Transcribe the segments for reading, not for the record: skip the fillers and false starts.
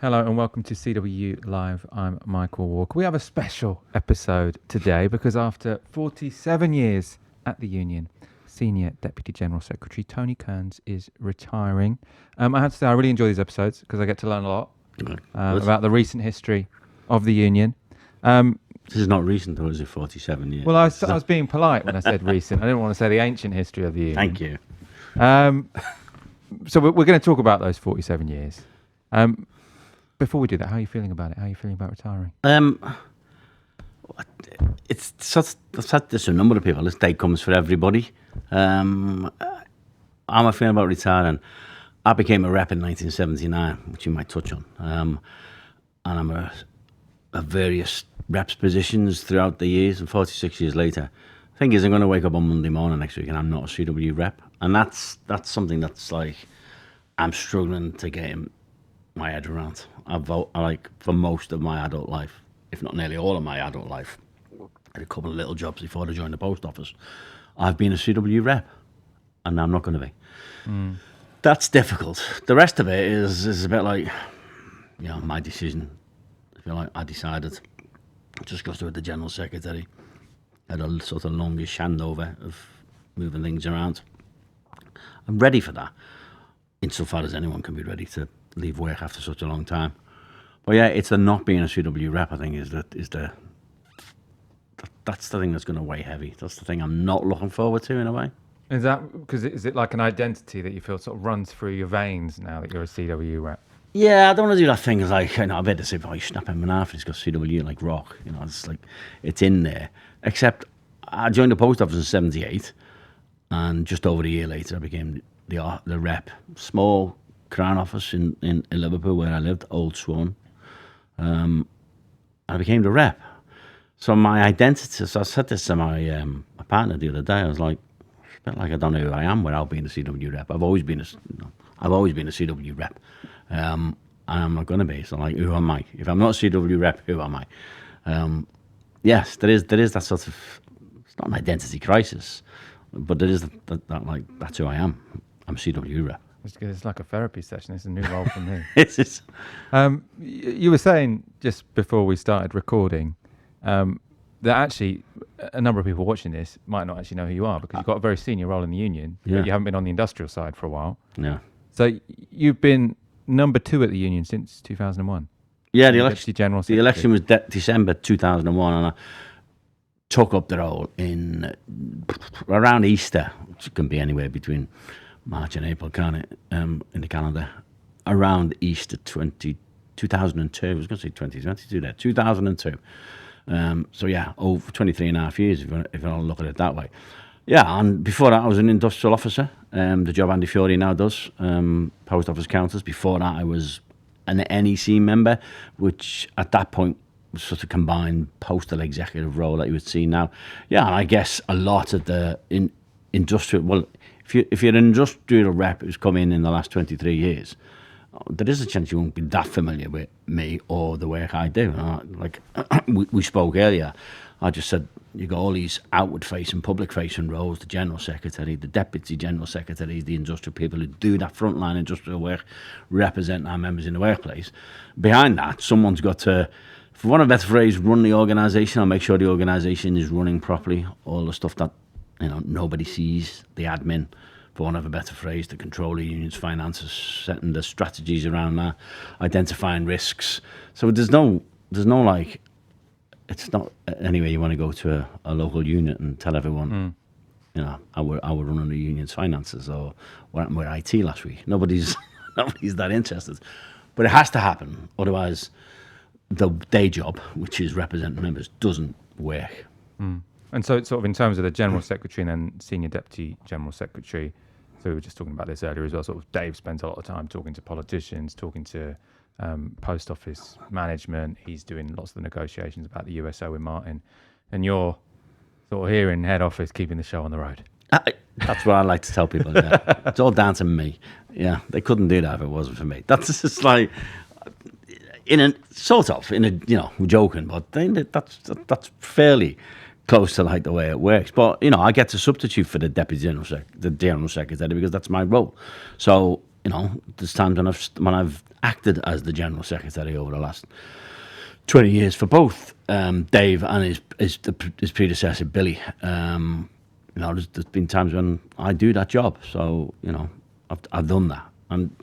Hello and welcome to CWU Live. I'm Michael Walker. We have a special episode today because after 47 years at the union, Senior Deputy General Secretary Tony Kearns is retiring. I have to say I really enjoy these episodes because I get to learn a lot about the recent history of the union. This is not recent, though, is it? 47 years. Well, I was being polite when I said recent. I didn't want to say the ancient history of the union. Thank you. So we're going to talk about those 47 years. Before we do that, how are you feeling about it? How are you feeling about retiring? It's such, there's a number of people. This day comes for everybody. How am I feeling about retiring? I became a rep in 1979, which you might touch on. And I'm a various reps positions throughout the years, and 46 years later. The thing is, I'm going to wake up on Monday morning next week and I'm not a CW rep. And that's something that's like, I'm struggling to get my head around. For most of my adult life, if not nearly all of my adult life, I had a couple of little jobs before I joined the post office. I've been a CW rep, and I'm not going to be. That's difficult. The rest of it is a bit like, my decision. I feel like I decided, just goes to the general secretary, had a sort of longish handover of moving things around. I'm ready for that, insofar as anyone can be ready to leave work after such a long time. But yeah, it's the not being a CW rep, I think, that's the thing that's going to weigh heavy. That's the thing I'm not looking forward to, in a way. Is that because is it like an identity that you feel sort of runs through your veins now that you're a CWU rep? Yeah, I don't want to do that thing. Like, I've had to say, you snap him in half, he's got CW like rock. It's like, it's in there. Except I joined the post office in 78, and just over a year later I became the rep. Small Crown office in Liverpool where I lived, Old Swan. I became the rep. So my identity, so I said this to my partner the other day, I was like, it's a bit like I don't know who I am without being a CW rep. I've always been a CW rep. And I'm not going to be. So like, who am I? If I'm not a CW rep, who am I? Yes, there is that sort of, it's not an identity crisis, but there is that like, that's who I am. I'm a CW rep. It's like a therapy session. It's a new role for me. It is. You were saying just before we started recording that actually a number of people watching this might not actually know who you are because you've got a very senior role in the union. Yeah. But you haven't been on the industrial side for a while. Yeah. So you've been number 2 at the union since 2001. Yeah, the election was December 2001, and I took up the role in around Easter, which can be anywhere between March and April, can't it? In the calendar, around Easter 2002. I was going to say 2022 there, 2002. So yeah, over 23 and a half years, if you want to look at it that way. Yeah, and before that I was an industrial officer, the job Andy Fiore now does, post office counters. Before that I was an NEC member, which at that point was sort of combined postal executive role that you would see now. Yeah, and I guess a lot of the industrial, well, if you're an industrial rep who's come in the last 23 years, there is a chance you won't be that familiar with me or the work I do. Like we spoke earlier, I just said you got all these outward-facing, public-facing roles: the general secretary, the deputy general secretary, the industrial people who do that frontline industrial work, represent our members in the workplace. Behind that, someone's got to, for want of a better phrase, run the organisation or make sure the organisation is running properly. All the stuff that nobody sees, the admin, for want of a better phrase, to control the union's finances, setting the strategies around that, identifying risks. So there's no like, it's not anyway you want to go to a local unit and tell everyone, how we're running the union's finances or what happened with IT last week. Nobody's that interested. But it has to happen, otherwise the day job, which is representing members, doesn't work. And so it's sort of in terms of the General Secretary and then Senior Deputy General Secretary, so we were just talking about this earlier as well, sort of Dave spends a lot of time talking to politicians, talking to post office management. He's doing lots of the negotiations about the USO with Martin. And you're sort of here in head office keeping the show on the road. That's what I like to tell people. Yeah. It's all down to me. Yeah, they couldn't do that if it wasn't for me. That's just like, we're joking, but that's fairly close to like the way it works. But I get to substitute for the deputy general secretary because that's my role. So there's times when I've acted as the general secretary over the last 20 years for both Dave and his predecessor Billy. There's been times when I do that job, so I've done that. And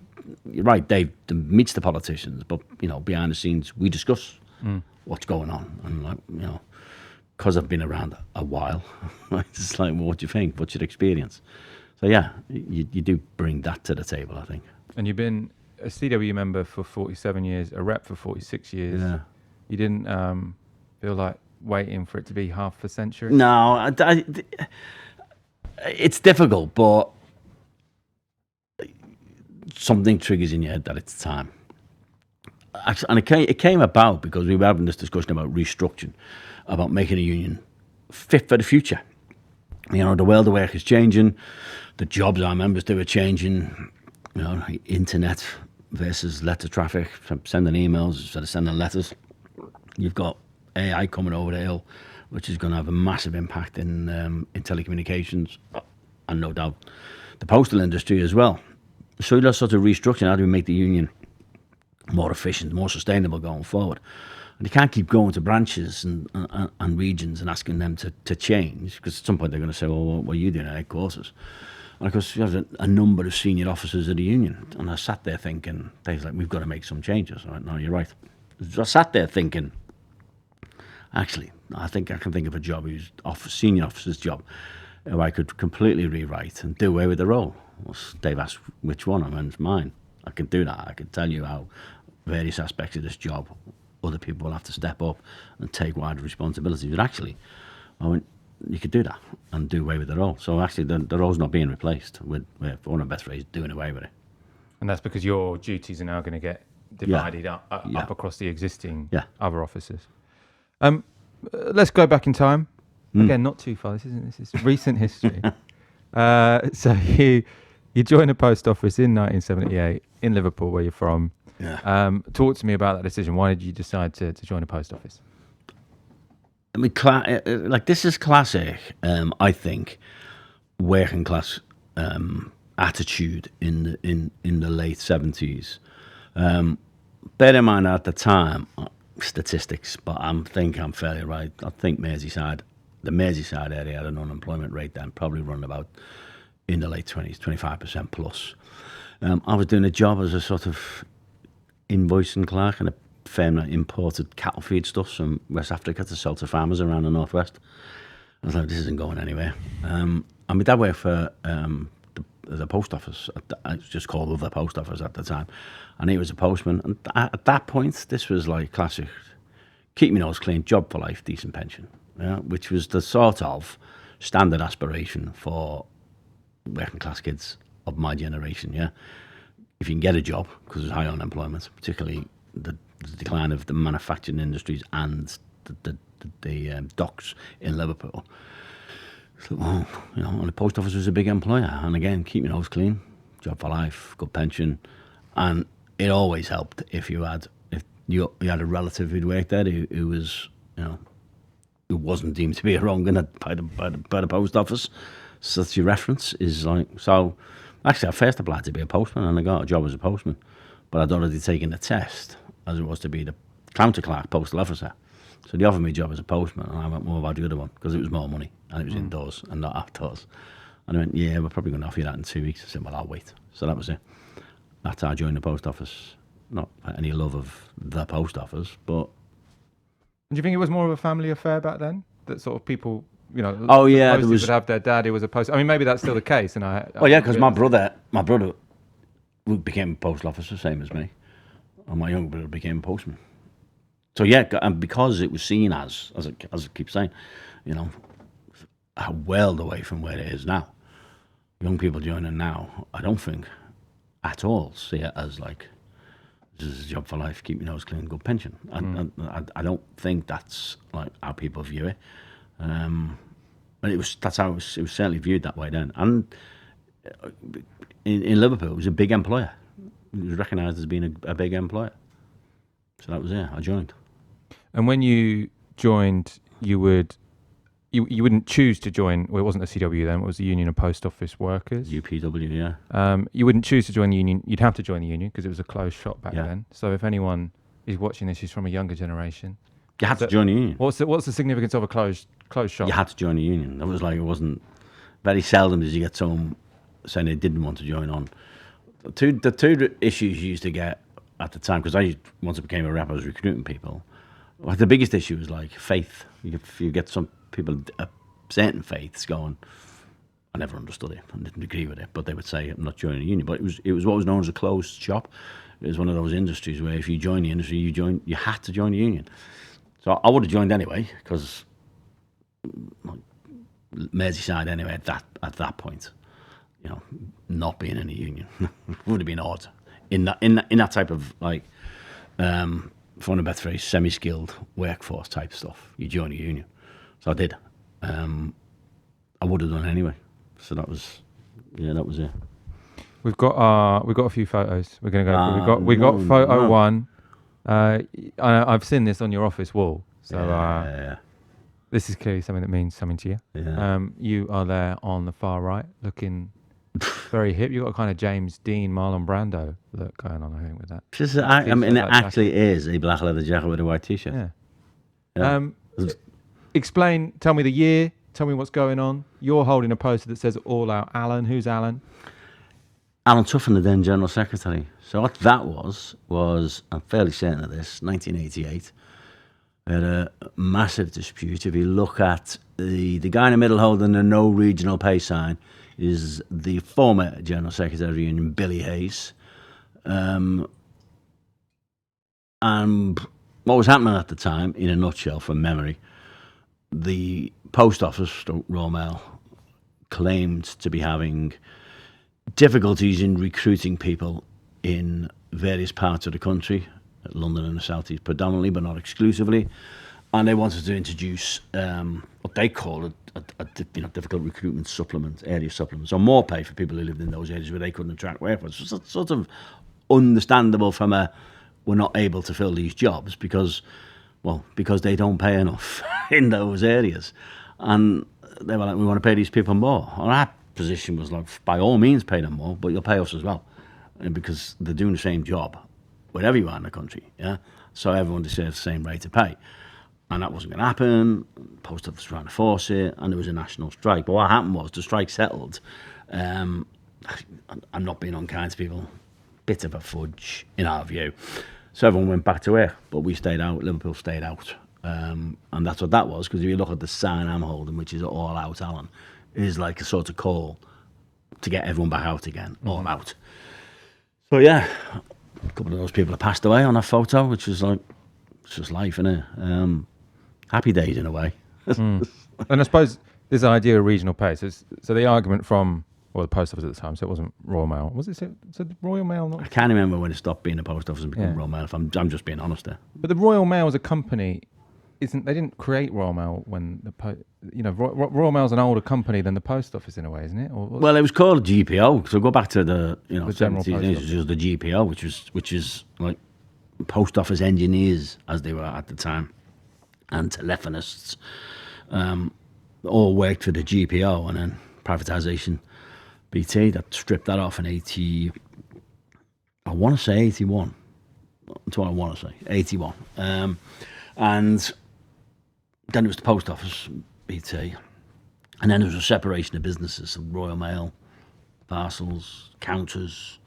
you're right, Dave meets the politicians, but behind the scenes we discuss what's going on, and because I've been around a while, it's like, well, what do you think? What's your experience? So yeah, you do bring that to the table, I think. And you've been a CWU member for 47 years, a rep for 46 years. Yeah. You didn't feel like waiting for it to be half a century? No, it's difficult, but something triggers in your head that it's time. Actually, and it came about because we were having this discussion about restructuring, about making a union fit for the future. The world of work is changing, the jobs our members do are changing. Internet versus letter traffic, sending emails instead of sending letters. You've got AI coming over the hill, which is going to have a massive impact in telecommunications, and no doubt the postal industry as well. So you're sort of restructuring. How do we make the union more efficient, more sustainable going forward? And you can't keep going to branches and regions and asking them to change, because at some point they're going to say, well, what are you doing at headquarters? And of course, you have a number of senior officers of the union. And I sat there thinking, Dave's like, we've got to make some changes. I went, no, you're right. I sat there thinking, actually, I think I can think of a job senior officer's job who I could completely rewrite and do away with the role. Well, Dave asked which one. I went, it's mine. I can do that. I can tell you how various aspects of this job other people will have to step up and take wider responsibilities. But actually, I went, you could do that and do away with the role. So actually, the role's not being replaced with, for one of the best ways, doing away with it. And that's because your duties are now going to get divided up across the existing other officers. Let's go back in time. Again, not too far. This is recent history. So you joined the post office in 1978 in Liverpool, where you're from. Yeah. Talk to me about that decision. Why did you decide to join the post office? I mean, this is classic. I think working class attitude in the late 70s. Bear in mind at the time, statistics, but I think I'm fairly right. I think the Merseyside area had an unemployment rate then probably running about in the late 20s, 25% plus. I was doing a job as a sort of invoicing clerk in a firm that imported cattle feed stuff from West Africa to sell to farmers around the northwest. I was like, this isn't going anywhere. And my dad worked for the post office. It was just called the post office at the time, and he was a postman. And at that point, this was like classic: keep my nose clean, job for life, decent pension. Which was the sort of standard aspiration for working class kids of my generation. If you can get a job, because there's high unemployment, particularly the decline of the manufacturing industries and the docks in Liverpool. So, and the post office was a big employer. And again, keep your nose clean, job for life, good pension, and it always helped if you had a relative who'd worked there who was who wasn't deemed to be a wrong by the post office. So that's your reference is like so. Actually, I first applied to be a postman, and I got a job as a postman, but I'd already taken the test as it was to be the counter clerk postal officer. So they offered me a job as a postman, and I went, well, about the other one, because it was more money, and it was indoors and not outdoors. And I went, yeah, we're probably going to offer you that in 2 weeks. I said, well, I'll wait. So that was it. That's how I joined the post office. Not any love of the post office, but... Do you think it was more of a family affair back then? That sort of people, there would have their dad who was a post. I mean, maybe that's still the case. And because my brother became a postal officer, same as me, and my younger brother became a postman. So and because it was seen as I keep saying, a world away from where it is now. Young people joining now, I don't think at all see it as like, this is a job for life, keep your nose clean, good pension. I don't think that's like how people view it. But that's how it was certainly viewed that way then. And in Liverpool, it was a big employer. It was recognised as being a big employer. So that was it. I joined. And when you joined, you would you wouldn't choose to join. Well, it wasn't the CWU then. It was the Union of Post Office Workers. UPW, yeah. You wouldn't choose to join the union. You'd have to join the union because it was a closed shop back Yeah. then. So if anyone is watching this, who's from a younger generation, You had to join the union. what's the significance of a closed shop? You had to join the union. It was like, it wasn't very seldom did you get someone saying they didn't want to join on. The two issues you used to get at the time, because once I became a rep, I was recruiting people. Like the biggest issue was like faith. You get some people certain faiths going. I never understood it and didn't agree with it, but they would say I'm not joining a union. But it was what was known as a closed shop. It was one of those industries where if you join the industry, you had to join the union. So I would have joined anyway because Merseyside anyway at that point, you know, not being in a union would have been odd in that type of like, for want of a better phrase, semi-skilled workforce type stuff. You join a union, so I did. I would have done anyway. So that was it. We've got a few photos. We're going to go through. We got photo one. I've seen this on your office wall. So yeah. This is clearly something that means something to you. Yeah. You are there on the far right, looking very hip. You've got a kind of James Dean, Marlon Brando look going on, I think, with that. It actually is a black leather jacket with a white t-shirt. Yeah. Tell me the year, tell me what's going on. You're holding a poster that says All Out Alan. Who's Alan? Alan Tuffin, the then General Secretary. So what that was, I'm fairly certain of this, 1988. We had a massive dispute. If you look at the guy in the middle holding the no regional pay sign is the former General Secretary of the Union, Billy Hayes. And what was happening at the time, in a nutshell, from memory, the post office, Royal Mail, claimed to be having difficulties in recruiting people in various parts of the country, London and the South East predominantly, but not exclusively. And they wanted to introduce what they call a difficult recruitment supplement, area supplement, so more pay for people who lived in those areas where they couldn't attract workforce. So it's sort of understandable from we're not able to fill these jobs because they don't pay enough in those areas. And they were like, we want to pay these people more. And our position was like, by all means pay them more, but you'll pay us as well. And because they're doing the same job wherever you are in the country, yeah? So everyone deserves the same rate of pay. And that wasn't going to happen. Post office was trying to force it, and there was a national strike. But what happened was the strike settled. I'm not being unkind to people. Bit of a fudge, in our view. So everyone went back to work, but we stayed out. Liverpool stayed out. And that's what that was, because if you look at the sign I'm holding, which is All Out Alan, it is like a sort of call to get everyone back out again, all out. So yeah, a couple of those people have passed away on that photo, which was like, it's just life, innit? Happy days in a way. And I suppose this idea of regional pay, so the argument from, the post office at the time, so it wasn't Royal Mail. Was it? So the Royal Mail not? I can't remember when it stopped being the post office and became Royal Mail. If I'm just being honest there. But the Royal Mail as a company, they didn't create Royal Mail when Royal Mail's an older company than the post office in a way, isn't it? Well, it was called GPO. So go back to the the general 70s, it was just the GPO, which is like post office engineers as they were at the time, and telephonists, all worked for the GPO, and then privatisation, BT, that stripped that off in 81. That's what I want to say, 81. And then it was the post office, BT, and then there was a separation of businesses, so Royal Mail, parcels, counters.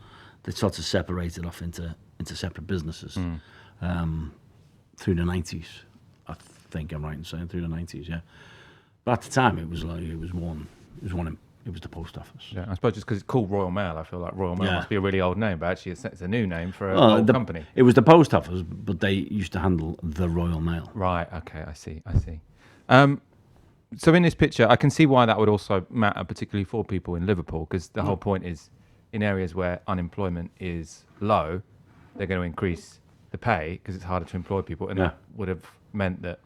They sort of separated off into separate businesses through the 90s. I think I'm right in saying through the 90s, yeah. But at the time, it was the post office. Yeah, I suppose just because it's called Royal Mail, I feel like Royal Mail must be a really old name, but actually it's a new name for an old company. It was the post office, but they used to handle the Royal Mail. Right, okay, I see. So in this picture, I can see why that would also matter, particularly for people in Liverpool, because the whole point is in areas where unemployment is low, they're going to increase the pay because it's harder to employ people, and that would have meant that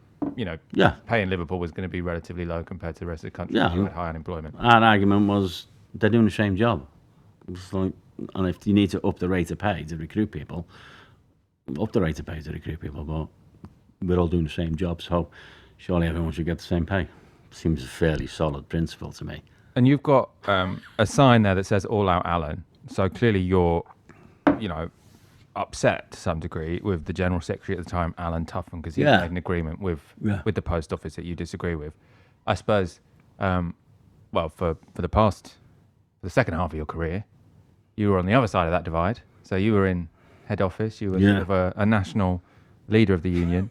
pay in Liverpool was going to be relatively low compared to the rest of the country. Yeah, had high unemployment. Our argument was they're doing the same job. It's like, and if you need to up the rate of pay to recruit people, up the rate of pay to recruit people. But we're all doing the same job, so surely everyone should get the same pay. seems a fairly solid principle to me. And you've got a sign there that says "All Out Alan." So clearly you're, upset to some degree with the General Secretary at the time, Alan Tuffin, because he made an agreement with the Post Office that you disagree with. I suppose, for the second half of your career, you were on the other side of that divide. So you were in head office. You were sort of a national leader of the union.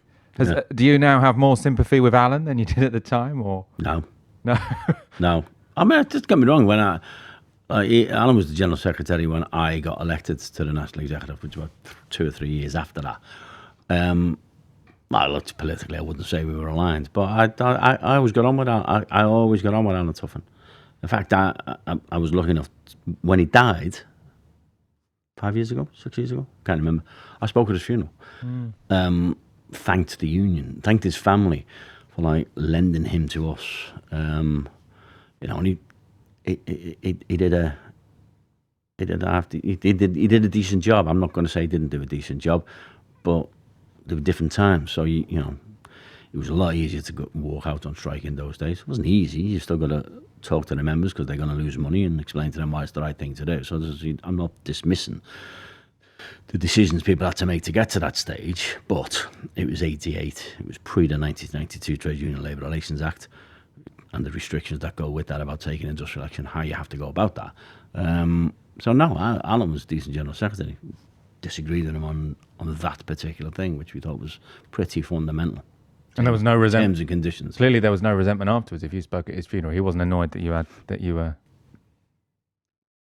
Do you now have more sympathy with Alan than you did at the time, or no? No. I mean, just get me wrong. When Alan was the General Secretary when I got elected to the National Executive, which was about 2 or 3 years after that. I looked politically, I wouldn't say we were aligned, but I always got on with Alan. I always got on with Alan Tuffin. In fact, I was lucky enough, when he died, 5 years ago, 6 years ago, can't remember, I spoke at his funeral. Thanked the union, thanked his family for lending him to us. And he did a decent job. I'm not going to say he didn't do a decent job, but there were different times. So it was a lot easier to walk out on strike in those days. It wasn't easy. You still got to talk to the members because they're going to lose money and explain to them why it's the right thing to do. So I'm not dismissing the decisions people had to make to get to that stage, but it was 88. It was pre the 1992 Trade Union Labour Relations Act and the restrictions that go with that about taking industrial action, how you have to go about that. So no, Alan was a decent General Secretary. Disagreed with him on that particular thing, which we thought was pretty fundamental. And there was no resentment. Terms and conditions. Clearly, there was no resentment afterwards. If you spoke at his funeral, he wasn't annoyed that you were.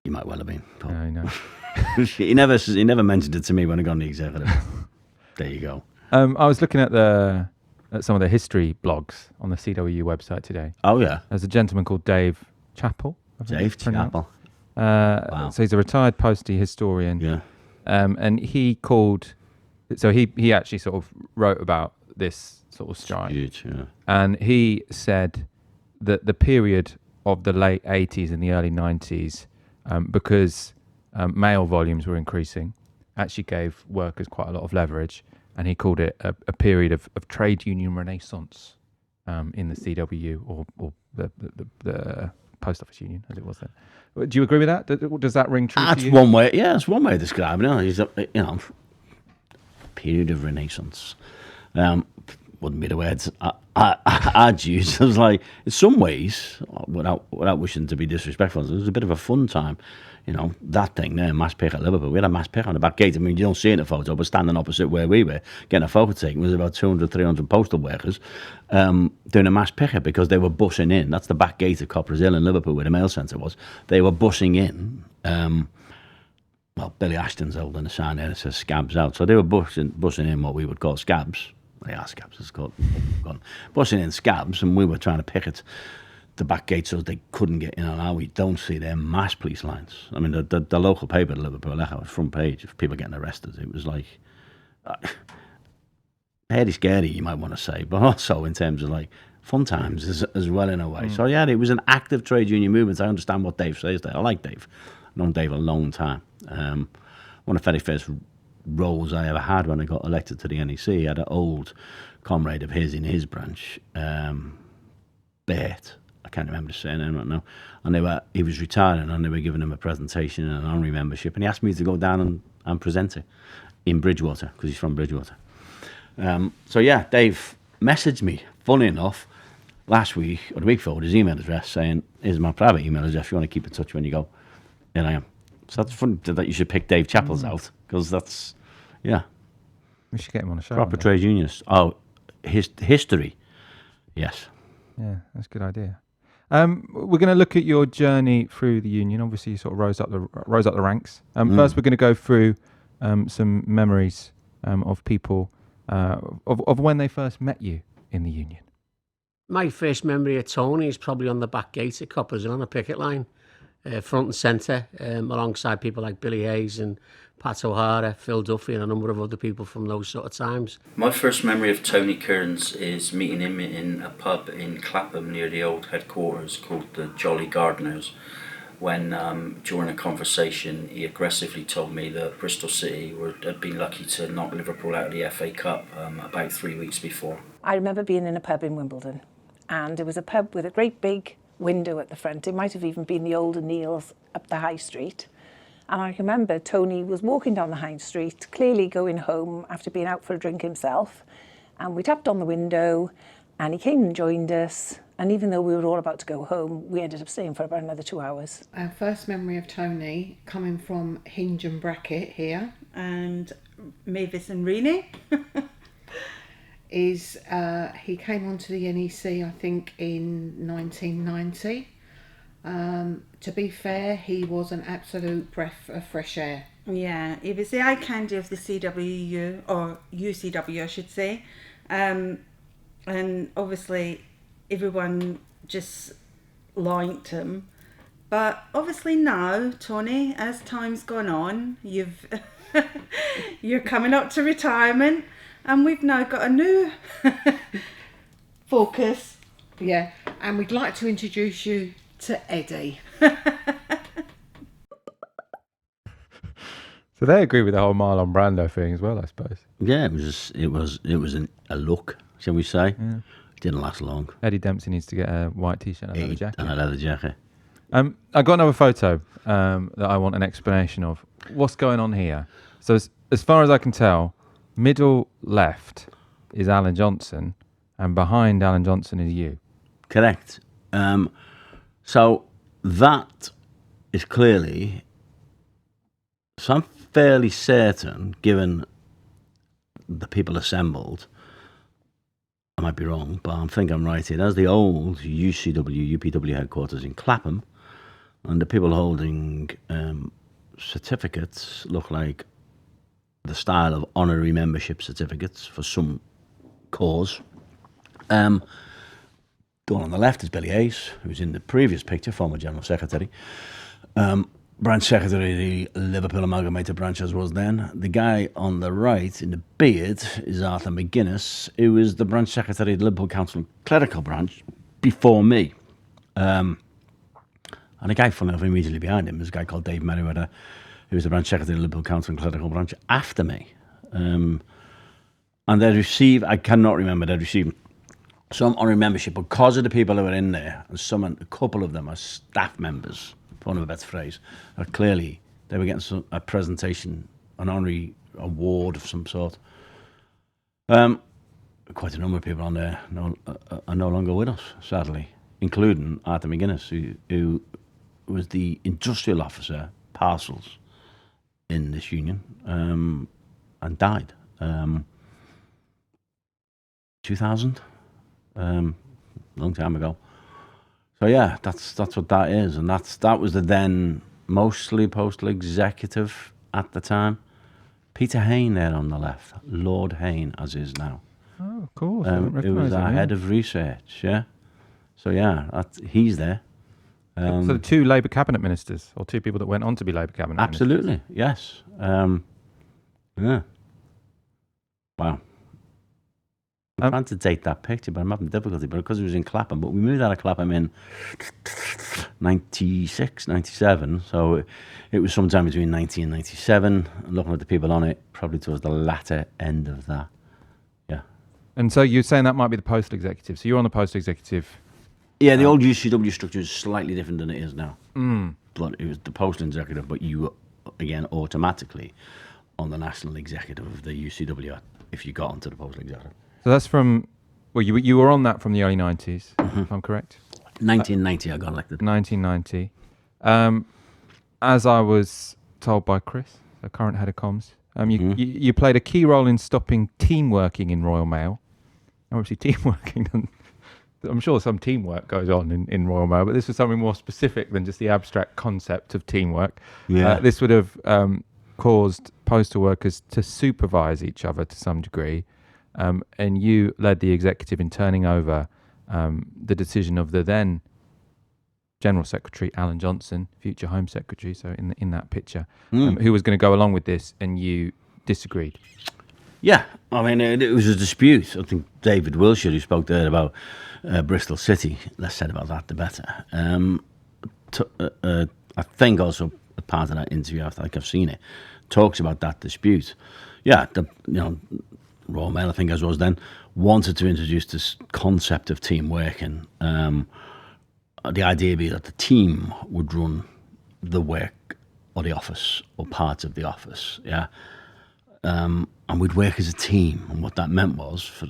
He might well have been. No. He never mentioned it to me when I got on the executive. There you go. I was looking at some of the history blogs on the CWU website today. Oh yeah. There's a gentleman called Dave Chappell. Dave Chappell. Wow. So he's a retired postie historian. Yeah. And he called. So he actually sort of wrote about this sort of strike. Huge, yeah. And he said that the period of the late 80s and the early 90s, because mail volumes were increasing, actually gave workers quite a lot of leverage. And he called it a period of trade union renaissance in the CWU or the Post Office Union, as it was then. Do you agree with that? Does that ring true to you? That's one way. Yeah, that's one way of describing it. He's a period of renaissance. Wouldn't be the words I'd use. It was like, in some ways, without wishing to be disrespectful, it was a bit of a fun time. That thing there, mass pick at Liverpool. We had a mass pick on the back gate. I mean, you don't see it in the photo, but standing opposite where we were, getting a photo taken, was about 200, 300 postal workers doing a mass picket because they were bussing in. That's the back gate of Coppers Hill in Liverpool, where the mail centre was. They were bussing in. Billy Ashton's holding a sign there that says scabs out. So they were bussing in what we would call scabs. They are scabs, it's called. Bussing in scabs, and we were trying to picket the back gate so they couldn't get in and out. We don't see their mass police lines. I mean, the local paper, the Liverpool Echo, front page of people getting arrested. It was like, hairy scary, you might want to say, but also in terms of fun times as well in a way. So yeah, it was an active trade union movement. I understand what Dave says there. I like Dave. I've known Dave a long time. One of the very first roles I ever had when I got elected to the NEC, I had an old comrade of his in his branch, Bert. I can't remember his surname right now. And he was retiring, and they were giving him a presentation and an honorary membership, and he asked me to go down and present it in Bridgewater, because he's from Bridgewater. So yeah, Dave messaged me, funny enough, last week, or the week before, with his email address, saying, here's my private email address, if you want to keep in touch when you go. Here I am. So that's funny that you should pick Dave Chappell's out, because that's, yeah. We should get him on a show. Proper trade unionist. Oh, history. Yes. Yeah, that's a good idea. We're going to look at your journey through the union. Obviously, you sort of rose up the ranks. First, we're going to go through some memories of people of when they first met you in the union. My first memory of Tony is probably on the back gate at Coppers and on a picket line, front and centre, alongside people like Billy Hayes and Pat O'Hara, Phil Duffy, and a number of other people from those sort of times. My first memory of Tony Kearns is meeting him in a pub in Clapham near the old headquarters called the Jolly Gardeners, when during a conversation he aggressively told me that Bristol City had been lucky to knock Liverpool out of the FA Cup about 3 weeks before. I remember being in a pub in Wimbledon and there was a pub with a great big window at the front. It might have even been the old O'Neill's up the high street. And I remember Tony was walking down the high street, clearly going home after being out for a drink himself. And we tapped on the window and he came and joined us. And even though we were all about to go home, we ended up staying for about another 2 hours. Our first memory of Tony, coming from Hinge and Bracket here, and Mavis and Renee, is he came onto the NEC, I think, in 1990. To be fair, he was an absolute breath of fresh air. Yeah, he was the eye candy of the CWU, or UCW I should say. And obviously everyone just liked him. But obviously now, Tony, as time's gone on, you're coming up to retirement, and we've now got a new focus. Yeah, and we'd like to introduce you to Eddie. So they agree with the whole Marlon Brando thing as well, I suppose. Yeah, it was a look, shall we say? Yeah. It didn't last long. Eddie Dempsey needs to get a white t-shirt and a leather jacket. And a leather jacket. I got another photo that I want an explanation of. What's going on here? So as far as I can tell, middle left is Alan Johnson, and behind Alan Johnson is you. Correct. So that is clearly, so I'm fairly certain, given the people assembled, I might be wrong, but I think I'm right here. That's the old UCW, UPW headquarters in Clapham, and the people holding certificates look like the style of honorary membership certificates for some cause. The one on the left is Billy Hayes, who's in the previous picture, former General Secretary. Branch Secretary of the Liverpool Amalgamated Branch, as was then. The guy on the right, in the beard, is Arthur McGuinness, who was the Branch Secretary of the Liverpool Council Clerical Branch before me. And a guy, funny enough, immediately behind him is a guy called Dave Merriweather, who was the Branch Secretary of the Liverpool Council Clerical Branch after me. And they received, I cannot remember, they received some honorary membership because of the people who were in there, and a couple of them are staff members, for want of a better phrase, are clearly they were getting a presentation, an honorary award of some sort. Quite a number of people on there are no longer with us, sadly, including Arthur McGuinness, who was the industrial officer, parcels, in this union, and died. 2000. Long time ago. So yeah, that's what that is, and that was the then mostly postal executive at the time. Peter Hayne there on the left, Lord Hayne as is now. Oh, of course. It was our head of research. Yeah. So yeah, he's there. So the two Labour cabinet ministers, or two people that went on to be Labour cabinet absolutely, ministers. Yes. Yeah. Wow. I'm trying to date that picture, but I'm having difficulty. But because it was in Clapham, but we moved out of Clapham in 96, 97. So it was sometime between 90 and 97. And looking at the people on it, probably towards the latter end of that. Yeah. And so you're saying that might be the postal executive. So you're on the postal executive. Yeah, the old UCW structure is slightly different than it is now. Mm. But it was the postal executive, but you were, again, automatically on the national executive of the UCW if you got onto the postal executive. So that's from, well, you were on that from the early 90s, if I'm correct? 1990 I got elected. 1990. As I was told by Chris, the current head of comms, you played a key role in stopping team working in Royal Mail. Obviously team working, I'm sure some teamwork goes on in Royal Mail, but this was something more specific than just the abstract concept of teamwork. Yeah. This would have caused postal workers to supervise each other to some degree. And you led the executive in turning over the decision of the then General Secretary, Alan Johnson, future Home Secretary, so in that picture, who was going to go along with this, and you disagreed. Yeah, I mean, it was a dispute. I think David Wilshire, who spoke there about Bristol City, less said about that, the better. I think also a part of that interview, I think I've seen it, talks about that dispute. Yeah, Royal Mail, I think as was then, wanted to introduce this concept of team working. The idea being that the team would run the work or the office or parts of the office, and we'd work as a team. And what that meant was, for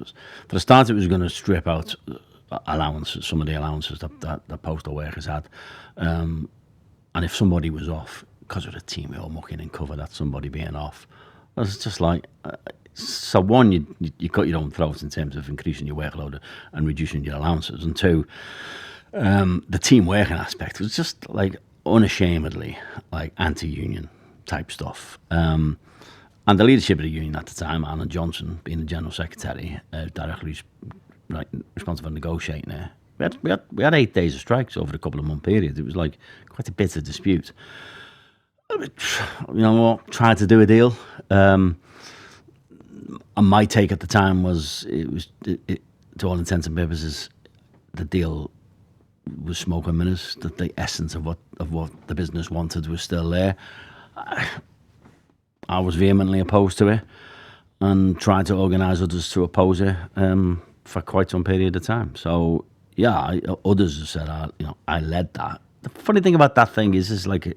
the start, it was going to strip out allowances, some of the allowances that postal workers had. And if somebody was off, because of the team, we all mucking in cover that somebody being off. It was just like, so one, you cut your own throats in terms of increasing your workload and reducing your allowances. And two, the team working aspect was just like unashamedly like anti-union type stuff. And the leadership of the union at the time, Alan Johnson being the general secretary, directly responsible for negotiating there. We had 8 days of strikes over a couple of month period. It was like quite a bitter dispute. You know what? Tried to do a deal. And my take at the time was it, to all intents and purposes, the deal was smoke and mirrors. That the essence of what the business wanted was still there. I was vehemently opposed to it and tried to organise others to oppose it for quite some period of time. So yeah, others have said I led that. The funny thing about that thing is like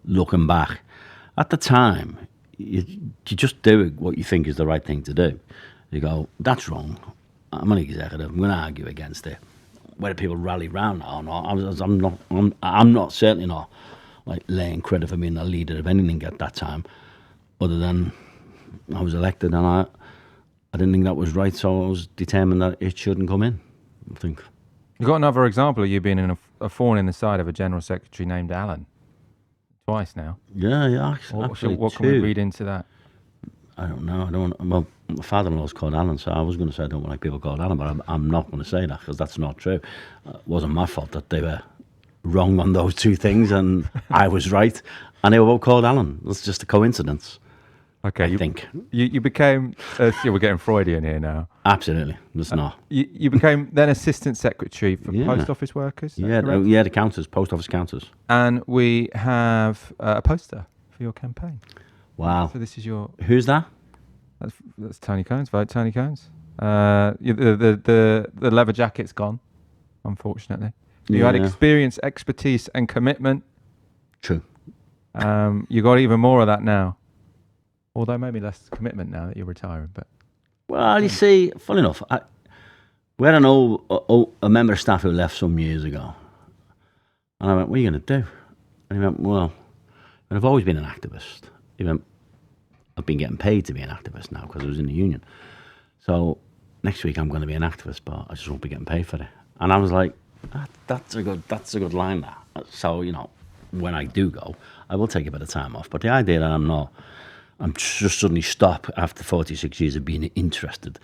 looking back, at the time, you just do what you think is the right thing to do. You go, that's wrong. I'm an executive. I'm going to argue against it. Whether people rally round or not, I'm not certainly not like laying credit for being the leader of anything at that time, other than I was elected and I didn't think that was right, so I was determined that it shouldn't come in. I think. You got another example of you being in a thorn in the side of a general secretary named Alan. Twice now. Yeah, actually. What can we read into that? I don't know. Well, my father-in-law's called Alan, so I was going to say I don't like people called Alan, but I'm not going to say that because that's not true. It wasn't my fault that they were wrong on those two things and I was right, and they were both called Alan. That's just a coincidence. Okay, I think. You became... we're getting Freudian here now. Absolutely, it's not. You became then assistant secretary for post office workers? Yeah, the counters, post office counters. And we have a poster for your campaign. Wow. So this is your... Who's that? That's Tony Kearns. Vote Tony Kearns. The leather jacket's gone, unfortunately. You had experience, expertise and commitment. True. You got even more of that now. Although maybe less commitment now that you're retiring. But well, you see, funny enough, we had a member of staff who left some years ago. And I went, what are you going to do? And he went, well, I've always been an activist. He went, I've been getting paid to be an activist now because I was in the union. So next week I'm going to be an activist, but I just won't be getting paid for it. And I was like, that's a good line, that. So, when I do go, I will take a bit of time off. But the idea that I'm just suddenly stop after 46 years of being interested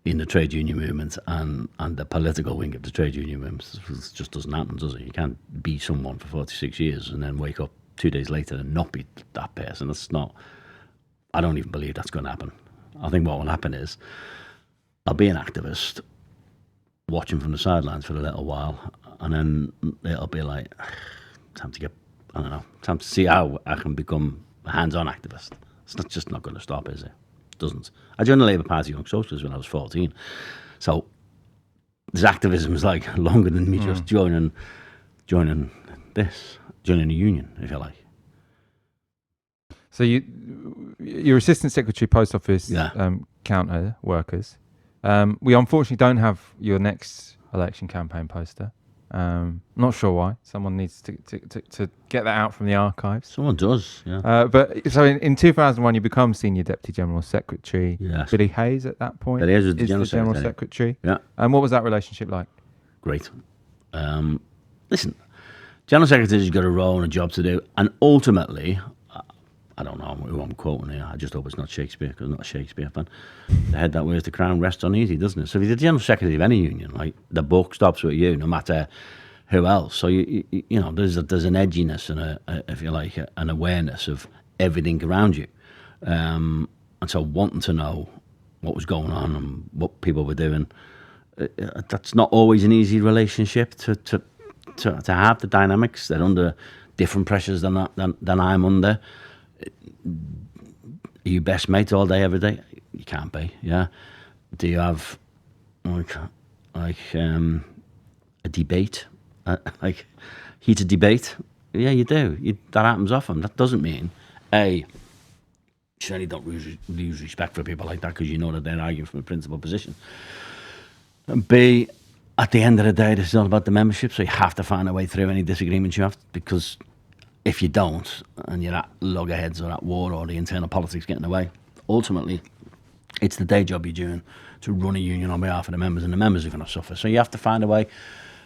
in the trade union movement and the political wing of the trade union movement. It just doesn't happen, does it? You can't be someone for 46 years and then wake up 2 days later and not be that person. That's not... I don't even believe that's going to happen. I think what will happen is I'll be an activist watching from the sidelines for a little while, and then it'll be like, time to see how I can become a hands-on activist. It's just not going to stop, is it? It doesn't. I joined the Labour Party Young Socialists when I was 14. So this activism is like longer than me just joining a union, if you like. So you're assistant secretary, post office counter workers. We unfortunately don't have your next election campaign poster. Not sure why. Someone needs to get that out from the archives. Someone does, yeah. But so in 2001, you become senior deputy general secretary. Yes. Billy Hayes at that point. Billy Hayes was the general secretary. Yeah. And what was that relationship like? Great. Listen, general secretary's got a role and a job to do, and ultimately, I don't know who I'm quoting here. I just hope it's not Shakespeare, because I'm not a Shakespeare fan. The head that wears the crown rests uneasy, doesn't it? So if you're the general secretary of any union, like, the buck stops with you, no matter who else. So you know, there's an edginess and if you like, an awareness of everything around you, and so wanting to know what was going on and what people were doing. That's not always an easy relationship to have. The dynamics, they're under different pressures than I'm under. Are you best mates all day, every day? You can't be, yeah. Do you have like a debate, like heated debate? Yeah, you do. That happens often. That doesn't mean A, certainly don't lose respect for people like that because you know that they're arguing from a principled position. And B, at the end of the day, this is all about the membership, so you have to find a way through any disagreements you have, because if you don't, and you're at loggerheads or at war or the internal politics getting away, ultimately, it's the day job you're doing to run a union on behalf of the members, and the members are going to suffer. So you have to find a way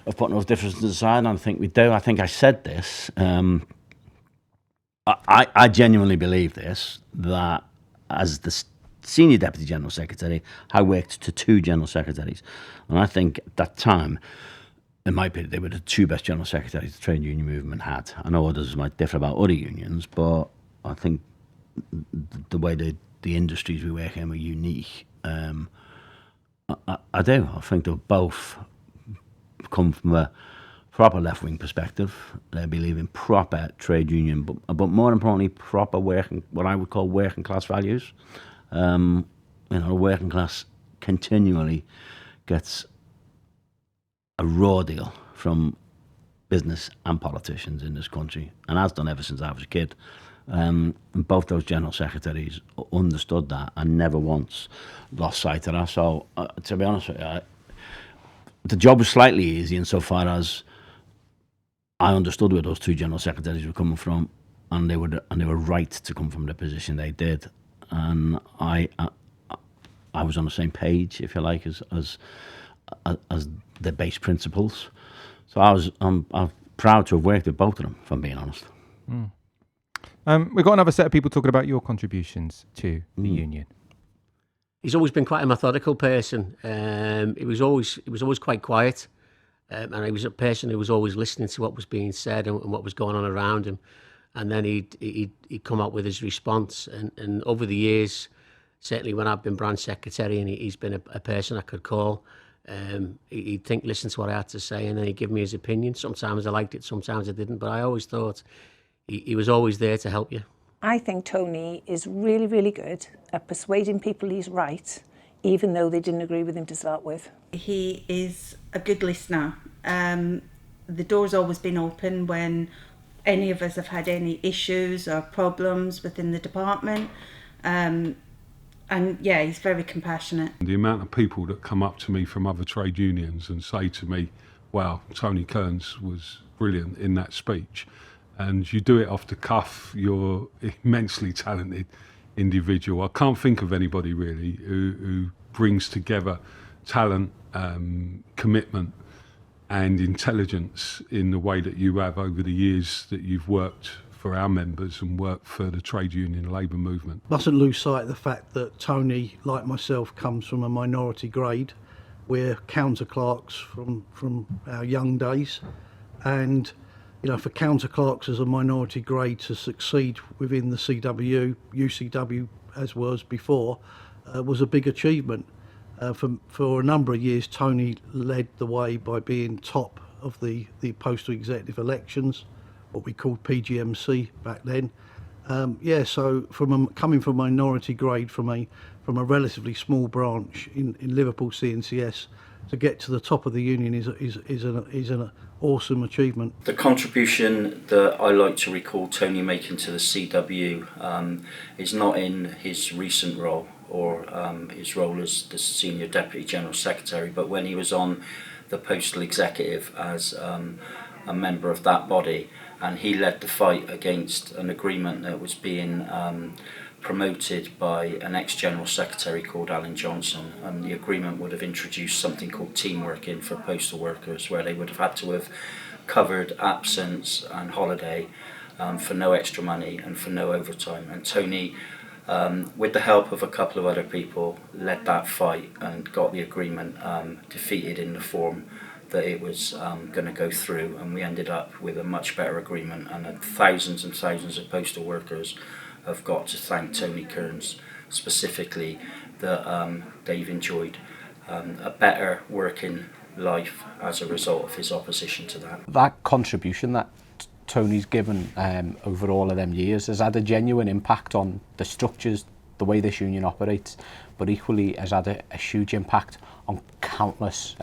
of putting those differences aside, and I think we do. I think I said this. I genuinely believe this, that as the Senior Deputy General Secretary, I worked to 2 General Secretaries. And I think at that time, in my opinion, they were the 2 best General Secretaries the trade union movement had. I know others might differ about other unions, but I think the way the industries we work in were unique. I do. I think they've both come from a proper left-wing perspective. They believe in proper trade union, but more importantly, proper working, what I would call working class values. The working class continually gets a raw deal from business and politicians in this country, and has done ever since I was a kid. And both those general secretaries understood that and never once lost sight of that. So, to be honest with you, the job was slightly easy insofar as I understood where those 2 general secretaries were coming from, and they were right to come from the position they did, and I was on the same page, if you like, as the base principles. So I'm proud to have worked with both of them, if I'm being honest. We've got another set of people talking about your contributions to the union. He's always been quite a methodical person. He was always quite quiet, and he was a person who was always listening to what was being said and what was going on around him. And then he'd come up with his response. And over the years, certainly when I've been branch secretary, and he's been a person I could call, he'd listen to what I had to say, and then he'd give me his opinion. Sometimes I liked it, sometimes I didn't, but I always thought he was always there to help you. I think Tony is really, really good at persuading people he's right, even though they didn't agree with him to start with. He is a good listener. The door's always been open when any of us have had any issues or problems within the department. And yeah, he's very compassionate. The amount of people that come up to me from other trade unions and say to me, wow, Tony Kearns was brilliant in that speech. And you do it off the cuff, you're immensely talented individual. I can't think of anybody really who brings together talent, commitment and intelligence in the way that you have over the years that you've worked for our members and worked for the trade union labour movement. Mustn't lose sight of the fact that Tony, like myself, comes from a minority grade. We're counter clerks from our young days, and for counter clerks as a minority grade to succeed within the CWU, UCW as was before, was a big achievement. For a number of years, Tony led the way by being top of the postal executive elections, what we called PGMC back then. So coming from minority grade from a relatively small branch in Liverpool CNCS to get to the top of the union is an awesome achievement. The contribution that I like to recall Tony making to the CWU is not in his recent role or his role as the Senior Deputy General Secretary, but when he was on the Postal Executive as a member of that body, and he led the fight against an agreement that was being promoted by an ex-General Secretary called Alan Johnson, and the agreement would have introduced something called team working for postal workers, where they would have had to have covered absence and holiday for no extra money and for no overtime. And Tony, with the help of a couple of other people, led that fight and got the agreement defeated in the form that it was going to go through, and we ended up with a much better agreement, and thousands and thousands of postal workers have got to thank Tony Kearns specifically that they've enjoyed a better working life as a result of his opposition to that. That contribution that Tony's given over all of them years has had a genuine impact on the structures the way this union operates, but equally has had a huge impact on countless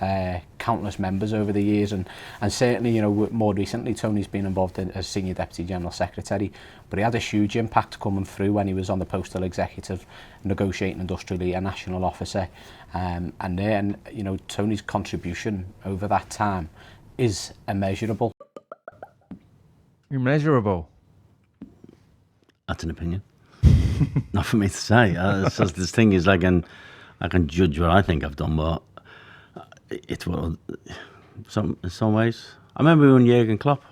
members over the years, and certainly, you know, more recently Tony's been involved as Senior Deputy General Secretary, but he had a huge impact coming through when he was on the Postal Executive, negotiating industrially, a national officer, and then, you know, Tony's contribution over that time is immeasurable. Immeasurable. That's an opinion. Not for me to say. This thing is, I can judge what I think I've done, but it's what in some ways. I remember when Jurgen Klopp,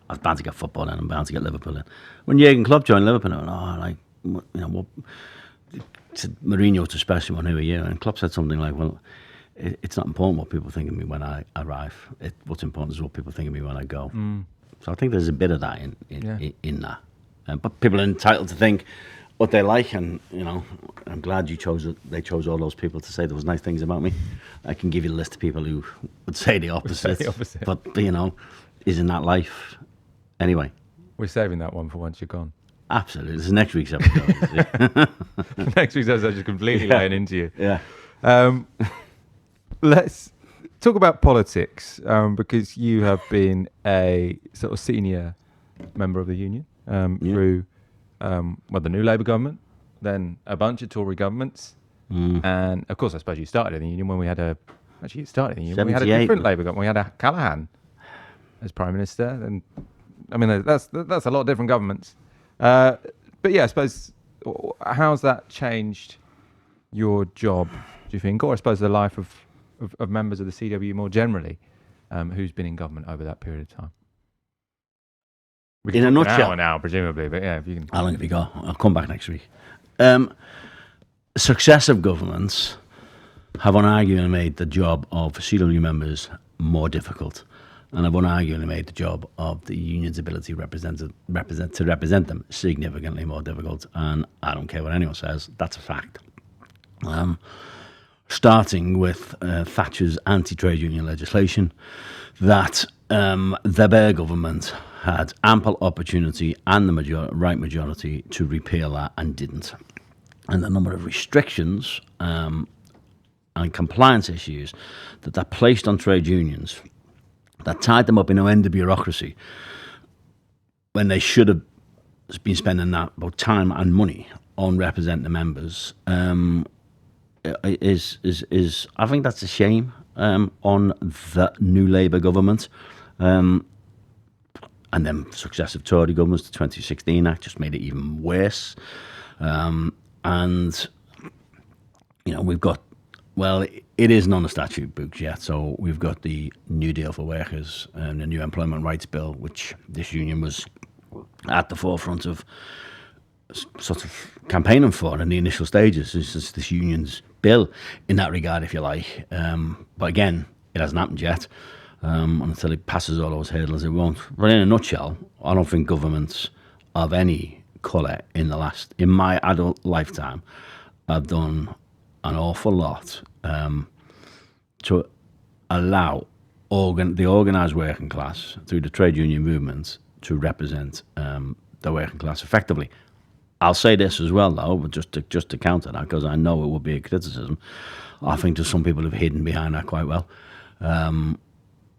I was bound to get football in, I'm bound to get Liverpool in. When Jurgen Klopp joined Liverpool, I went, oh, like, you know, what? Mourinho to special one, who are you? And Klopp said something like, well, it's not important what people think of me when I arrive. What's important is what people think of me when I go. So I think there's a bit of that in that. But people are entitled to think what they like, and, you know, I'm glad they chose all those people to say there was nice things about me. I can give you a list of people who would say the opposite. But, you know, isn't that life? Anyway. We're saving that one for once you're gone. Absolutely. This is next week's episode. Next week's episode is just completely laying into you. Yeah. Let's talk about politics, because you have been a sort of senior member of the union through the new Labour government, then a bunch of Tory governments, and of course I suppose you started in the union when we had a different Labour government. We had a Callaghan as Prime Minister, and I mean that's a lot of different governments. But yeah, I suppose, how's that changed your job, do you think, or I suppose the life of members of the CWU more generally, who's been in government over that period of time? In a nutshell. An hour now, presumably, but yeah, if you can. How long have you got? I'll come back next week. Successive governments have unarguably made the job of CWU members more difficult, and have unarguably made the job of the union's ability to represent them significantly more difficult. And I don't care what anyone says, that's a fact. Starting with Thatcher's anti-trade union legislation, that the Blair government had ample opportunity and the right majority to repeal that and didn't. And the number of restrictions and compliance issues that placed on trade unions, that tied them up in no end of bureaucracy, when they should have been spending that both time and money on representing the members, is I think that's a shame on the new Labour government. And then successive Tory governments, the 2016 Act just made it even worse. And, you know, we've got, well, it isn't on the statute books yet, so we've got the New Deal for Workers and the New Employment Rights Bill, which this union was at the forefront of sort of campaigning for in the initial stages. This union's bill in that regard, if you like. But again, it hasn't happened yet. Until it passes all those hurdles, it won't. But in a nutshell, I don't think governments of any colour in my adult lifetime have done an awful lot to allow the organised working class through the trade union movement to represent the working class effectively. I'll say this as well, though, but just to counter that, because I know it will be a criticism. I think there's some people who've hidden behind that quite well.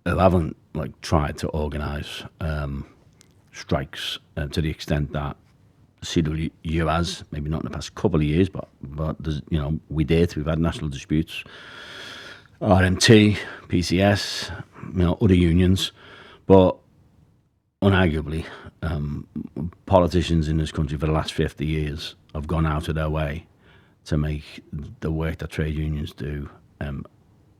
Who haven't tried to organise strikes to the extent that CWU has, maybe not in the past couple of years, but there's, you know, we did. We've had national disputes, RMT, PCS, you know, other unions, but unarguably, politicians in this country for the last 50 years have gone out of their way to make the work that trade unions do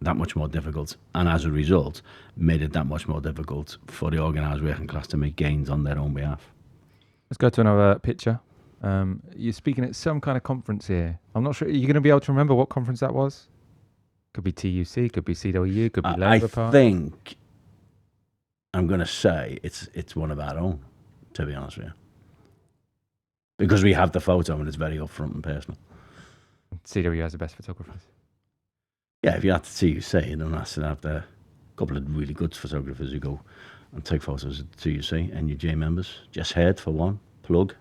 that much more difficult, and as a result made it that much more difficult for the organised working class to make gains on their own behalf. Let's go to another picture. You're speaking at some kind of conference here. I'm not sure, are you going to be able to remember what conference that was? Could be TUC, could be CWU, could be Labour Party. I think I'm going to say it's one of our own, to be honest with you, because we have the photo and it's very upfront and personal. CWU has the best photographers. Yeah, if you have to TUC, then that's to have a couple of really good photographers who go and take photos at TUC, NUJ members. Jess Heard, for one, plug.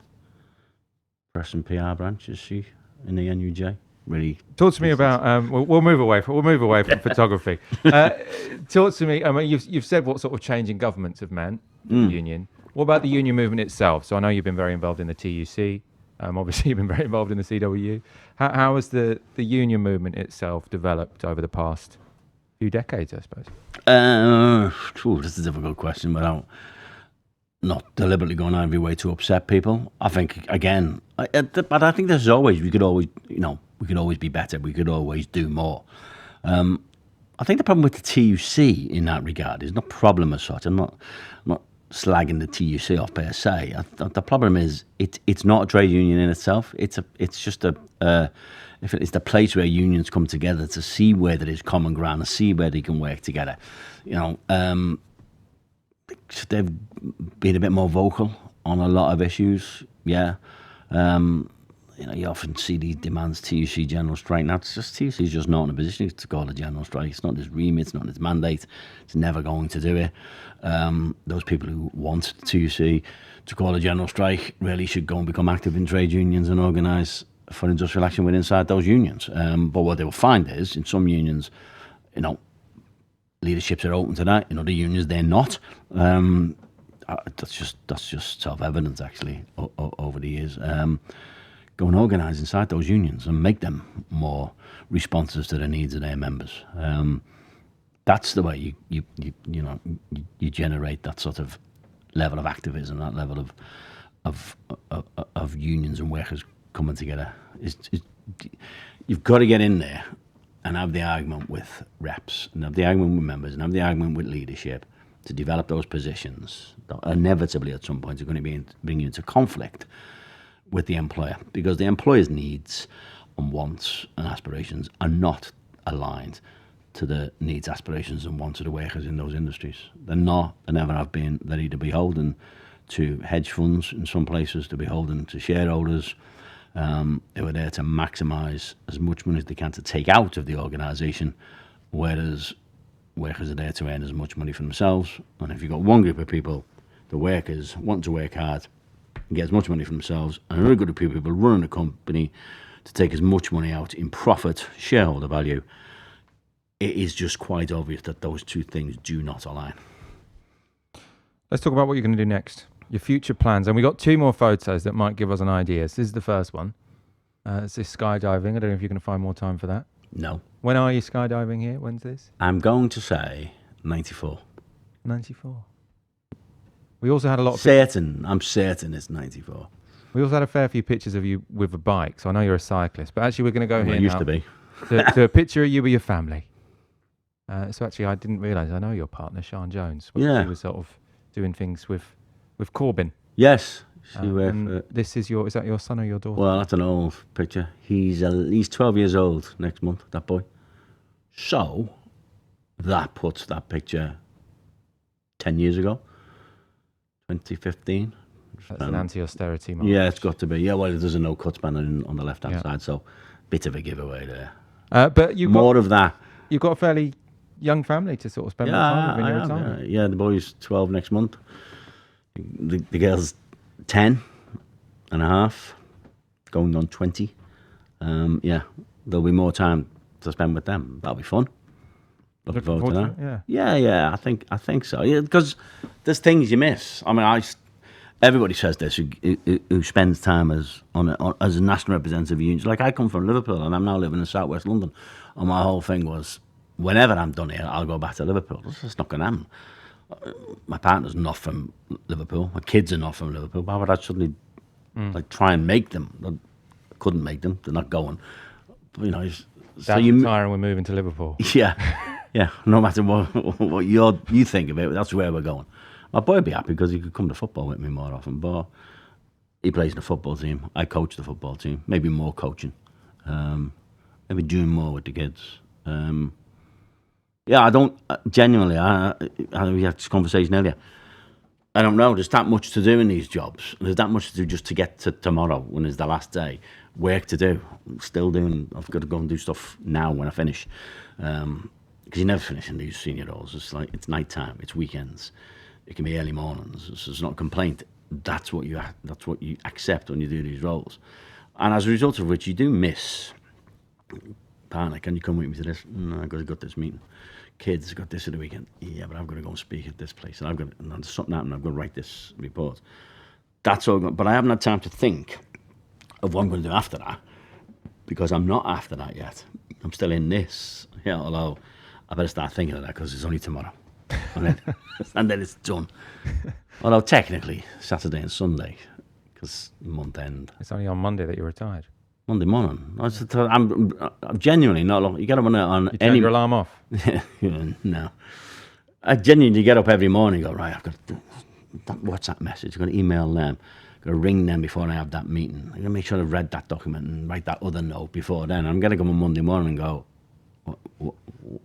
press and PR branch, is she, in the NUJ? Really. Talk to me about. We'll move away from photography. Talk to me. I mean, you've said what sort of change in governments have meant for the union. What about the union movement itself? So I know you've been very involved in the TUC. Obviously, you've been very involved in the CWU. How has the union movement itself developed over the past few decades, I suppose? This is a difficult question, but I'm not deliberately going every way to upset people. I think, again, but I think there's always, we could always be better. We could always do more. I think the problem with the TUC in that regard is not a problem as such. I'm not slagging the TUC off per se. The problem is it's not a trade union in itself. It's just it's the place where unions come together to see where there is common ground and see where they can work together. They've been a bit more vocal on a lot of issues. Yeah. You often see these demands, TUC general strike. Now, TUC is just not in a position to call a general strike. It's not his remit, it's not his mandate. It's never going to do it. Those people who want TUC to call a general strike really should go and become active in trade unions and organise for industrial action within inside those unions. But what they will find is, in some unions, leaderships are open to that. In other unions, they're not. That's just self-evident, actually, over the years. Go and organise inside those unions and make them more responsive to the needs of their members. That's the way you generate that sort of level of activism, that level of unions and workers coming together. You've got to get in there and have the argument with reps, and have the argument with members, and have the argument with leadership to develop those positions that inevitably at some point are going to bring you into conflict with the employer, because the employer's needs and wants and aspirations are not aligned to the needs, aspirations and wants of the workers in those industries. They're not, they never have been. They're either beholden to hedge funds in some places, to beholden to shareholders who are there to maximise as much money as they can to take out of the organisation, whereas workers are there to earn as much money for themselves. And if you've got one group of people, the workers want to work hard and get as much money for themselves, and another group of people running a company to take as much money out in profit, shareholder value, it is just quite obvious that those two things do not align. Let's talk about what you're going to do next, your future plans. And we got two more photos that might give us an idea. So this is the first one. It's this skydiving. I don't know if you're going to find more time for that. No. When are you skydiving here? When's this? I'm going to say 94. 94. We also had a lot of... I'm certain it's 94. We also had a fair few pictures of you with a bike, so I know you're a cyclist. But actually, we're going to go here used to be. to a picture of you with your family. So actually, I didn't realise, I know your partner, Sian Jones. Yeah. She was sort of doing things with Corbyn. Yes. Is that your son or your daughter? Well, that's an old picture. He's 12 years old next month, that boy. So, that puts that picture 10 years ago, 2015. That's an anti-austerity moment. Yeah, it's got to be. Yeah, well, there's a no-cuts ban on the left-hand side, so bit of a giveaway there. But you've more of that. You've got a fairly young family to sort of spend more time with in your retirement. Yeah, the boy's 12 next month. The girl's 10 and a half, going on 20. There'll be more time to spend with them. That'll be fun. Looking forward to that. Yeah, I think so. Yeah, because there's things you miss. I mean, everybody says this who spends time as a national representative of unions. Like, I come from Liverpool and I'm now living in South West London, and my whole thing was, whenever I'm done here, I'll go back to Liverpool. That's not going to happen. My partner's not from Liverpool. My kids are not from Liverpool. Why would I suddenly try and make them? I couldn't make them. They're not going. But, so you retire and we're moving to Liverpool. Yeah. No matter what you think of it, that's where we're going. My boy would be happy because he could come to football with me more often. But he plays in the football team. I coach the football team. Maybe more coaching. Maybe doing more with the kids. I don't genuinely. We had this conversation earlier. I don't know. There's that much to do in these jobs. There's that much to do just to get to tomorrow when it's the last day. Work to do. I'm still doing. I've got to go and do stuff now when I finish. Because you never finish in these senior roles. It's like it's night time. It's weekends. It can be early mornings. It's not a complaint. that's what you accept when you do these roles. And as a result of which, you do miss, partner, can you come with me to this? No, I've got this meeting. Kids, got this at the weekend. Yeah, but I've got to go and speak at this place. And there's something happened, I've got to write this report. That's all. But I haven't had time to think of what I'm going to do after that, because I'm not after that yet. I'm still in this. Yeah, although I better start thinking of that because it's only tomorrow. And then it's done. Although technically, Saturday and Sunday, because month end. It's only on Monday that you're retired. Monday morning. I'm genuinely not long. You get up on You turn your alarm off? No. I genuinely get up every morning and go, right, I've got that WhatsApp message. I've got to email them. I've got to ring them before I have that meeting. I'm going to make sure I've read that document and write that other note before then. I'm going to come on Monday morning and go,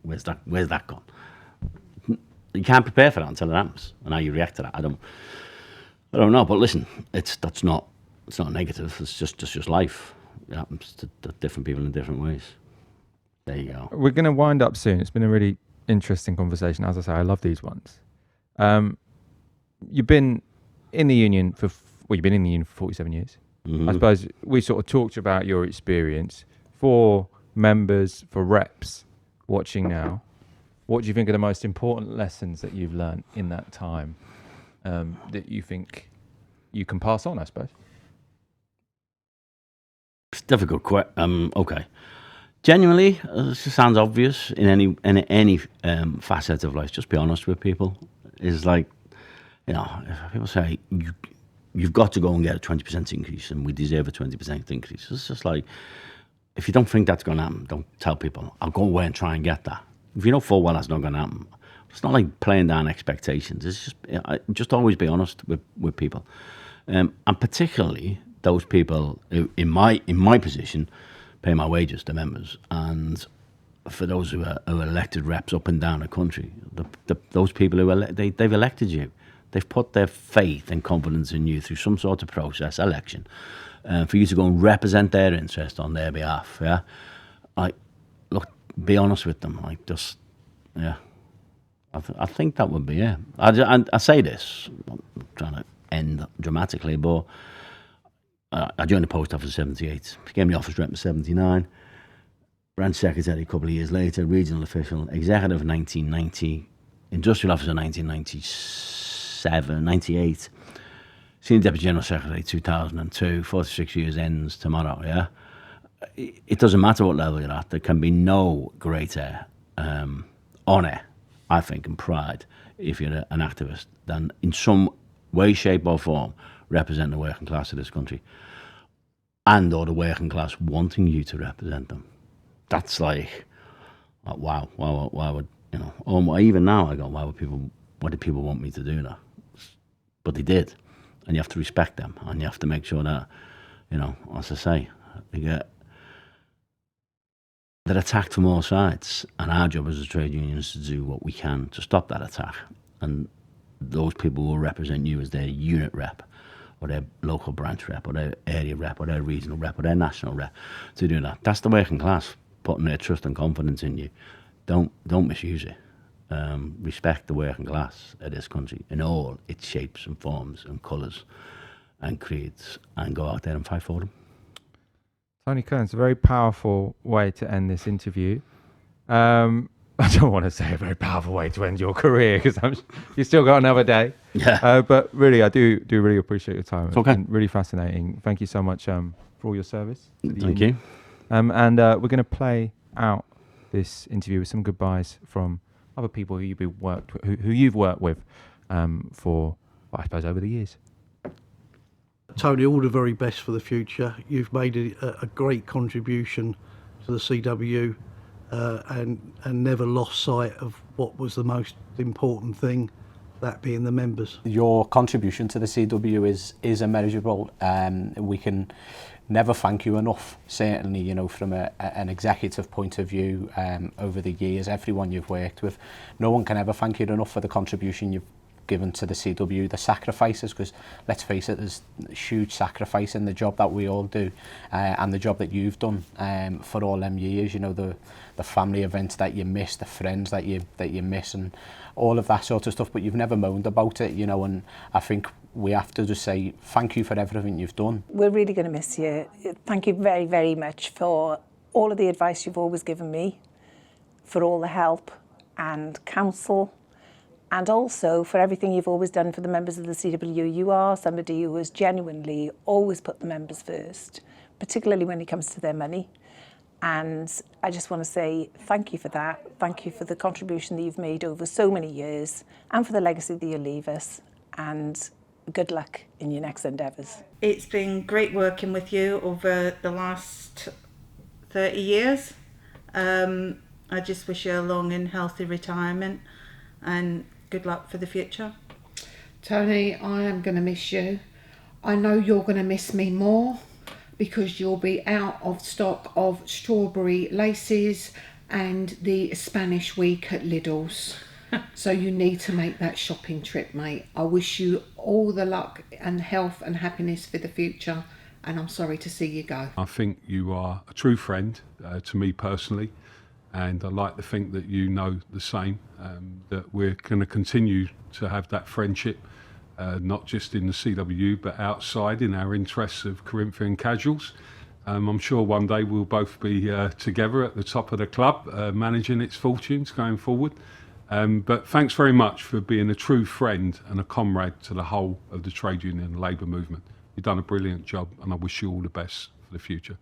where's that gone? You can't prepare for that until it happens. And how you react to that, I don't know. But listen, it's not negative. It's just life. It happens to different people in different ways. There you go. We're going to wind up soon. It's been a really interesting conversation. As I say, I love these ones. You've been in the union for 47 years. Mm-hmm. I suppose we sort of talked about your experience for members, for reps watching now. What do you think are the most important lessons that you've learned in that time that you think you can pass on, I suppose? It's difficult. Okay. Genuinely, it sounds obvious in any facet of life. Just be honest with people. Is like, if people say you've got to go and get a 20% increase, and we deserve a 20% increase. It's just like, if you don't think that's going to happen, don't tell people. I'll go away and try and get that. If you know full well that's not going to happen, it's not like playing down expectations. It's just always be honest with people, and particularly those people who, in my position, pay my wages to members, and for those who are elected reps up and down the country, those people who they've elected you, they've put their faith and confidence in you through some sort of process, election, for you to go and represent their interest on their behalf. Yeah, be honest with them. I think that would be it. I say this, I'm trying to end dramatically, but I joined the post office in 78, became the office rep in 79, branch secretary a couple of years later, regional official, executive in 1990, industrial officer in 1997, 98, senior deputy general secretary 2002, 46 years ends tomorrow, yeah? It doesn't matter what level you're at. There can be no greater honour, I think, and pride if you're an activist than in some way, shape or form represent the working class of this country, and or the working class wanting you to represent them. That's like, wow, why would, even now I go, why did people want me to do that? But they did, and you have to respect them, and you have to make sure that, as I say, they're attacked from all sides, and our job as a trade union is to do what we can to stop that attack, and those people will represent you as their unit rep, or their local branch rep, or their area rep, or their regional rep, or their national rep, to do that. That's the working class putting their trust and confidence in you. Don't misuse it. Respect the working class of this country in all its shapes and forms and colours and creeds, and go out there and fight for them. Tony Kearns, a very powerful way to end this interview. I don't want to say a very powerful way to end your career, because you still got another day. Yeah. But really, I do really appreciate your time. It's okay. Been really fascinating. Thank you so much for all your service. Thank you. And we're going to play out this interview with some goodbyes from other people who you've worked with for, I suppose, over the years. Tony, all the very best for the future. You've made a great contribution to the CWU and never lost sight of what was the most important thing, that being the members. Your contribution to the CWU is immeasurable. We can never thank you enough, certainly, from an executive point of view over the years, everyone you've worked with. No one can ever thank you enough for the contribution you've given to the CWU, the sacrifices, because let's face it, there's huge sacrifice in the job that we all do, and the job that you've done for all them years. The family events that you miss, the friends that you miss, and all of that sort of stuff. But you've never moaned about it, and I think we have to just say thank you for everything you've done. We're really going to miss you. Thank you very, very much for all of the advice you've always given me, for all the help and counsel, and also for everything you've always done for the members of the CWU. You are somebody who has genuinely always put the members first, particularly when it comes to their money. And I just want to say thank you for that. Thank you for the contribution that you've made over so many years and for the legacy that you'll leave us. And good luck in your next endeavours. It's been great working with you over the last 30 years. I just wish you a long and healthy retirement and good luck for the future. Tony, I am going to miss you. I know you're going to miss me more because you'll be out of stock of strawberry laces and the Spanish week at Lidl's. So you need to make that shopping trip, mate. I wish you all the luck and health and happiness for the future, and I'm sorry to see you go. I think you are a true friend to me personally, and I like to think that you know the same, that we're going to continue to have that friendship, not just in the CWU but outside in our interests of Corinthian casuals. I'm sure one day we'll both be together at the top of the club, managing its fortunes going forward. But thanks very much for being a true friend and a comrade to the whole of the trade union and labour movement. You've done a brilliant job, and I wish you all the best for the future.